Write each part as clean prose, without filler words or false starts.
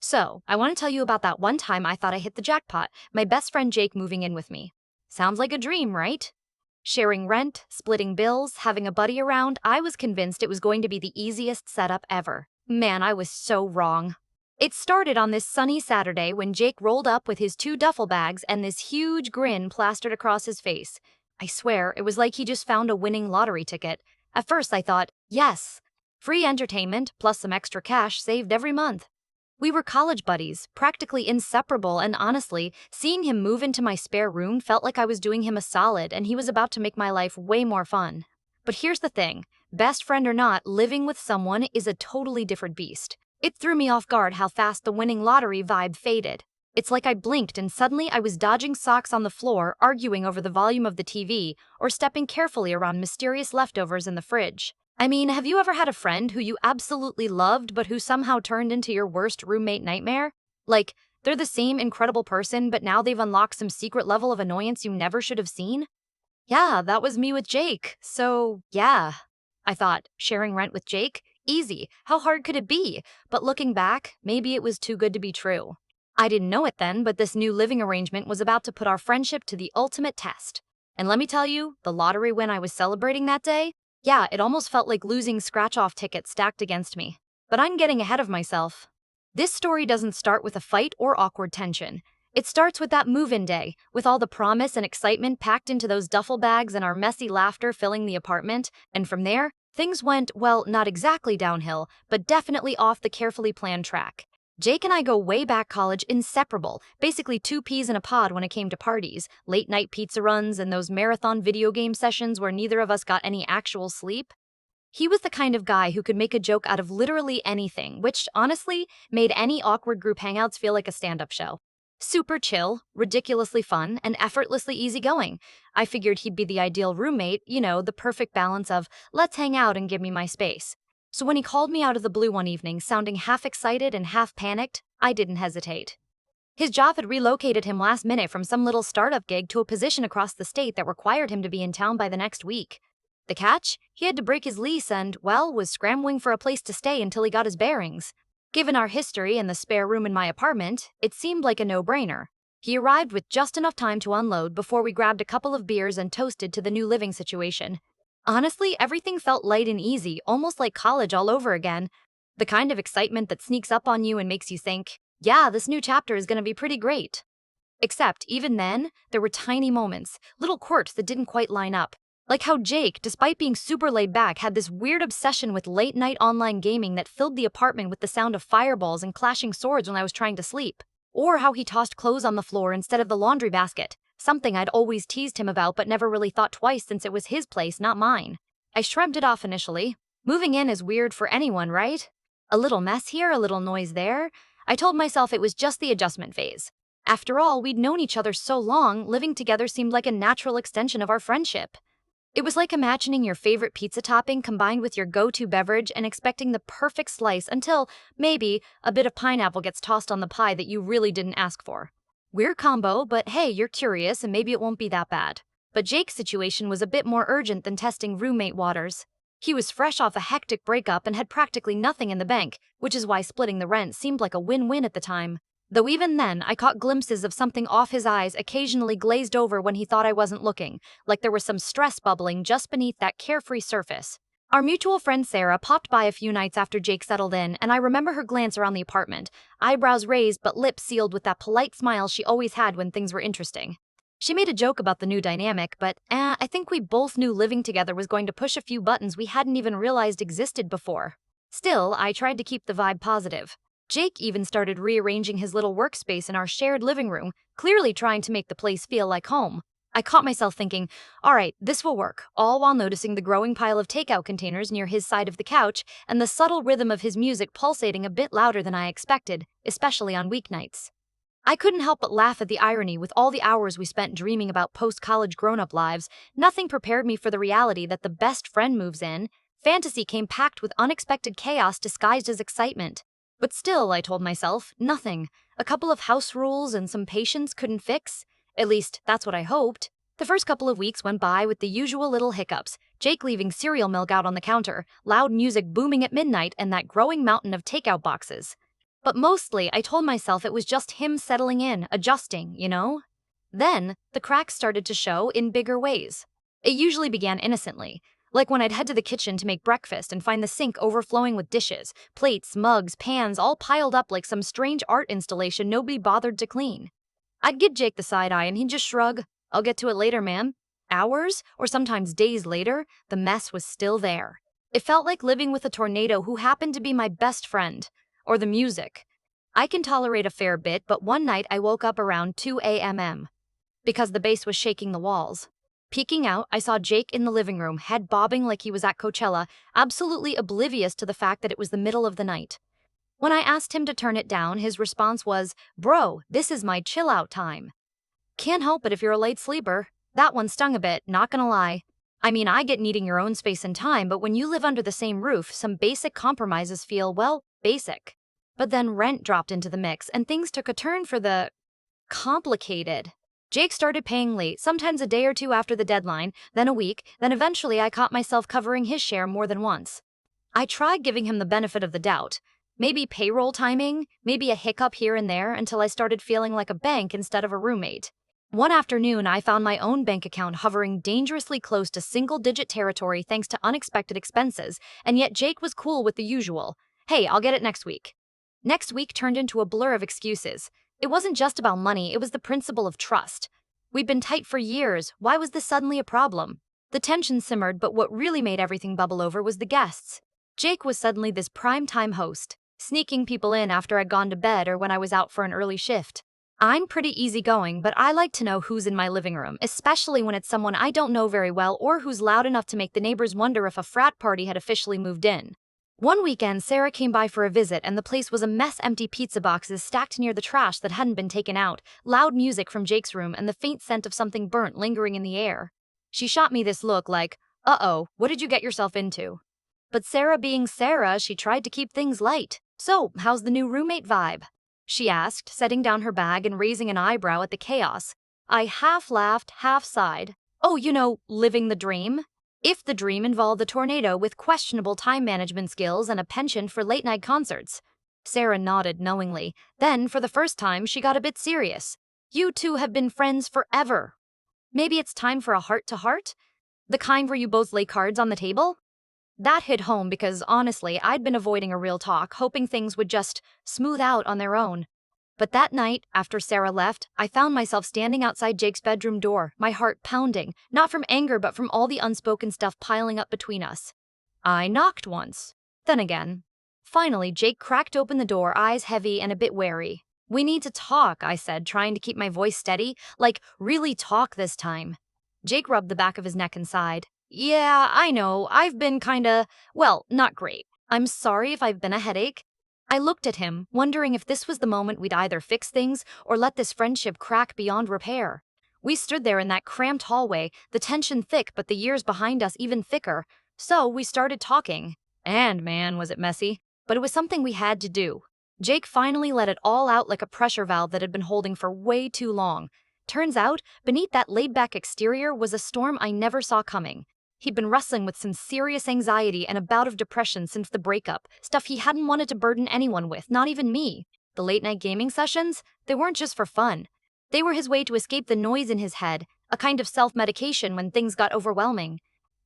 So, I want to tell you about that one time I thought I hit the jackpot, my best friend Jake moving in with me. Sounds like a dream, right? Sharing rent, splitting bills, having a buddy around, I was convinced it was going to be the easiest setup ever. Man, I was so wrong. It started on this sunny Saturday when Jake rolled up with his two duffel bags and this huge grin plastered across his face. I swear, it was like he just found a winning lottery ticket. At first I thought, yes, free entertainment plus some extra cash saved every month. We were college buddies, practically inseparable, and honestly, seeing him move into my spare room felt like I was doing him a solid and he was about to make my life way more fun. But here's the thing, best friend or not, living with someone is a totally different beast. It threw me off guard how fast the winning lottery vibe faded. It's like I blinked and suddenly I was dodging socks on the floor, arguing over the volume of the TV, or stepping carefully around mysterious leftovers in the fridge. I mean, have you ever had a friend who you absolutely loved but who somehow turned into your worst roommate nightmare? Like, they're the same incredible person, but now they've unlocked some secret level of annoyance you never should have seen? Yeah, that was me with Jake. So, yeah. I thought, sharing rent with Jake? Easy. How hard could it be? But looking back, maybe it was too good to be true. I didn't know it then, but this new living arrangement was about to put our friendship to the ultimate test. And let me tell you, the lottery win I was celebrating that day? Yeah, it almost felt like losing scratch-off tickets stacked against me. But I'm getting ahead of myself. This story doesn't start with a fight or awkward tension. It starts with that move-in day, with all the promise and excitement packed into those duffel bags and our messy laughter filling the apartment, and from there, things went, well, not exactly downhill, but definitely off the carefully planned track. Jake and I go way back college inseparable, basically two peas in a pod when it came to parties, late-night pizza runs, and those marathon video game sessions where neither of us got any actual sleep. He was the kind of guy who could make a joke out of literally anything, which, honestly, made any awkward group hangouts feel like a stand-up show. Super chill, ridiculously fun, and effortlessly easygoing. I figured he'd be the ideal roommate, the perfect balance of, let's hang out and give me my space. So when he called me out of the blue one evening, sounding half excited and half panicked, I didn't hesitate. His job had relocated him last minute from some little startup gig to a position across the state that required him to be in town by the next week. The catch? He had to break his lease and, well, was scrambling for a place to stay until he got his bearings. Given our history and the spare room in my apartment, it seemed like a no-brainer. He arrived with just enough time to unload before we grabbed a couple of beers and toasted to the new living situation. Honestly, everything felt light and easy, almost like college all over again. The kind of excitement that sneaks up on you and makes you think, yeah, this new chapter is going to be pretty great. Except, even then, there were tiny moments, little quirks that didn't quite line up. Like how Jake, despite being super laid back, had this weird obsession with late-night online gaming that filled the apartment with the sound of fireballs and clashing swords when I was trying to sleep. Or how he tossed clothes on the floor instead of the laundry basket. Something I'd always teased him about but never really thought twice since it was his place, not mine. I shrugged it off initially. Moving in is weird for anyone, right? A little mess here, a little noise there. I told myself it was just the adjustment phase. After all, we'd known each other so long, living together seemed like a natural extension of our friendship. It was like imagining your favorite pizza topping combined with your go-to beverage and expecting the perfect slice until, maybe, a bit of pineapple gets tossed on the pie that you really didn't ask for. Weird combo, but hey, you're curious and maybe it won't be that bad. But Jake's situation was a bit more urgent than testing roommate waters. He was fresh off a hectic breakup and had practically nothing in the bank, which is why splitting the rent seemed like a win-win at the time. Though even then, I caught glimpses of something off his eyes occasionally glazed over when he thought I wasn't looking, like there was some stress bubbling just beneath that carefree surface. Our mutual friend Sarah popped by a few nights after Jake settled in, and I remember her glance around the apartment, eyebrows raised but lips sealed with that polite smile she always had when things were interesting. She made a joke about the new dynamic, but I think we both knew living together was going to push a few buttons we hadn't even realized existed before. Still, I tried to keep the vibe positive. Jake even started rearranging his little workspace in our shared living room, clearly trying to make the place feel like home. I caught myself thinking, all right, this will work, all while noticing the growing pile of takeout containers near his side of the couch and the subtle rhythm of his music pulsating a bit louder than I expected, especially on weeknights. I couldn't help but laugh at the irony with all the hours we spent dreaming about post-college grown-up lives. Nothing prepared me for the reality that the best friend moves in. Fantasy came packed with unexpected chaos disguised as excitement. But still, I told myself, nothing. A couple of house rules and some patience couldn't fix. At least, that's what I hoped. The first couple of weeks went by with the usual little hiccups, Jake leaving cereal milk out on the counter, loud music booming at midnight, and that growing mountain of takeout boxes. But mostly, I told myself it was just him settling in, adjusting. Then, the cracks started to show in bigger ways. It usually began innocently, like when I'd head to the kitchen to make breakfast and find the sink overflowing with dishes, plates, mugs, pans, all piled up like some strange art installation nobody bothered to clean. I'd give Jake the side eye and he'd just shrug, "I'll get to it later, man." Hours, or sometimes days later, the mess was still there. It felt like living with a tornado who happened to be my best friend. Or the music. I can tolerate a fair bit, but one night I woke up around 2 a.m. because the bass was shaking the walls. Peeking out, I saw Jake in the living room, head bobbing like he was at Coachella, absolutely oblivious to the fact that it was the middle of the night. When I asked him to turn it down, his response was, "Bro, this is my chill out time." Can't help it if you're a late sleeper. That one stung a bit, not gonna lie. I mean, I get needing your own space and time, but when you live under the same roof, some basic compromises feel, well, basic. But then rent dropped into the mix, and things took a turn for the complicated. Jake started paying late, sometimes a day or two after the deadline, then a week, then eventually I caught myself covering his share more than once. I tried giving him the benefit of the doubt. Maybe payroll timing, maybe a hiccup here and there, until I started feeling like a bank instead of a roommate. One afternoon, I found my own bank account hovering dangerously close to single-digit territory thanks to unexpected expenses, and yet Jake was cool with the usual, "Hey, I'll get it next week." Next week turned into a blur of excuses. It wasn't just about money, it was the principle of trust. We'd been tight for years, why was this suddenly a problem? The tension simmered, but what really made everything bubble over was the guests. Jake was suddenly this prime-time host, sneaking people in after I'd gone to bed or when I was out for an early shift. I'm pretty easygoing, but I like to know who's in my living room, especially when it's someone I don't know very well or who's loud enough to make the neighbors wonder if a frat party had officially moved in. One weekend, Sarah came by for a visit and the place was a mess, empty pizza boxes stacked near the trash that hadn't been taken out, loud music from Jake's room, and the faint scent of something burnt lingering in the air. She shot me this look like, "Uh-oh, what did you get yourself into?" But Sarah being Sarah, she tried to keep things light. "So, how's the new roommate vibe?" she asked, setting down her bag and raising an eyebrow at the chaos. I half laughed, half sighed. "Oh, living the dream." If the dream involved a tornado with questionable time management skills and a penchant for late-night concerts. Sarah nodded knowingly. Then, for the first time, she got a bit serious. "You two have been friends forever. Maybe it's time for a heart-to-heart? The kind where you both lay cards on the table?" That hit home because, honestly, I'd been avoiding a real talk, hoping things would just smooth out on their own. But that night, after Sarah left, I found myself standing outside Jake's bedroom door, my heart pounding, not from anger but from all the unspoken stuff piling up between us. I knocked once. Then again. Finally, Jake cracked open the door, eyes heavy and a bit wary. "We need to talk," I said, trying to keep my voice steady, like really talk this time. Jake rubbed the back of his neck and sighed. "Yeah, I know, I've been not great. I'm sorry if I've been a headache." I looked at him, wondering if this was the moment we'd either fix things or let this friendship crack beyond repair. We stood there in that cramped hallway, the tension thick but the years behind us even thicker. So we started talking. And man, was it messy. But it was something we had to do. Jake finally let it all out like a pressure valve that had been holding for way too long. Turns out, beneath that laid-back exterior was a storm I never saw coming. He'd been wrestling with some serious anxiety and a bout of depression since the breakup, stuff he hadn't wanted to burden anyone with, not even me. The late-night gaming sessions? They weren't just for fun. They were his way to escape the noise in his head, a kind of self-medication when things got overwhelming.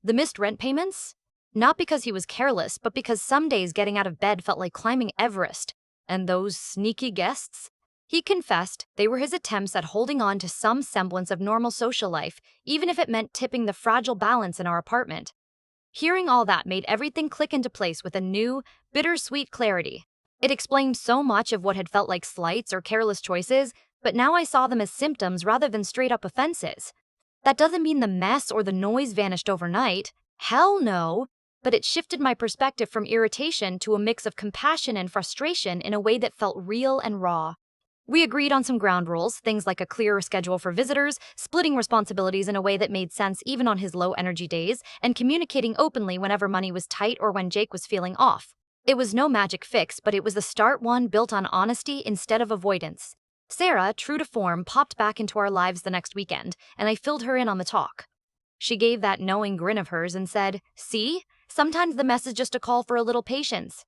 The missed rent payments? Not because he was careless, but because some days getting out of bed felt like climbing Everest. And those sneaky guests? He confessed they were his attempts at holding on to some semblance of normal social life, even if it meant tipping the fragile balance in our apartment. Hearing all that made everything click into place with a new, bittersweet clarity. It explained so much of what had felt like slights or careless choices, but now I saw them as symptoms rather than straight-up offenses. That doesn't mean the mess or the noise vanished overnight. Hell no! But it shifted my perspective from irritation to a mix of compassion and frustration in a way that felt real and raw. We agreed on some ground rules, things like a clearer schedule for visitors, splitting responsibilities in a way that made sense even on his low-energy days, and communicating openly whenever money was tight or when Jake was feeling off. It was no magic fix, but it was a start, one built on honesty instead of avoidance. Sarah, true to form, popped back into our lives the next weekend, and I filled her in on the talk. She gave that knowing grin of hers and said, "See? Sometimes the mess is just a call for a little patience."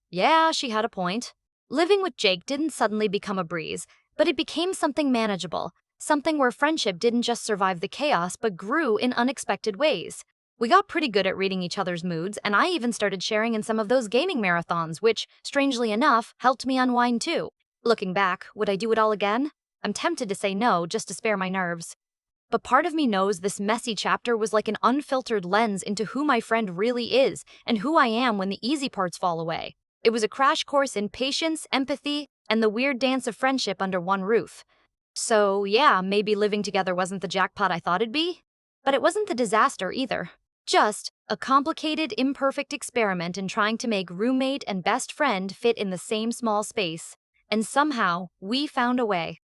Yeah, she had a point. Living with Jake didn't suddenly become a breeze, but it became something manageable, something where friendship didn't just survive the chaos but grew in unexpected ways. We got pretty good at reading each other's moods, and I even started sharing in some of those gaming marathons, which, strangely enough, helped me unwind too. Looking back, would I do it all again? I'm tempted to say no just to spare my nerves. But part of me knows this messy chapter was like an unfiltered lens into who my friend really is and who I am when the easy parts fall away. It was a crash course in patience, empathy, and the weird dance of friendship under one roof. So, yeah, maybe living together wasn't the jackpot I thought it'd be, but it wasn't the disaster either. Just a complicated, imperfect experiment in trying to make roommate and best friend fit in the same small space. And somehow, we found a way.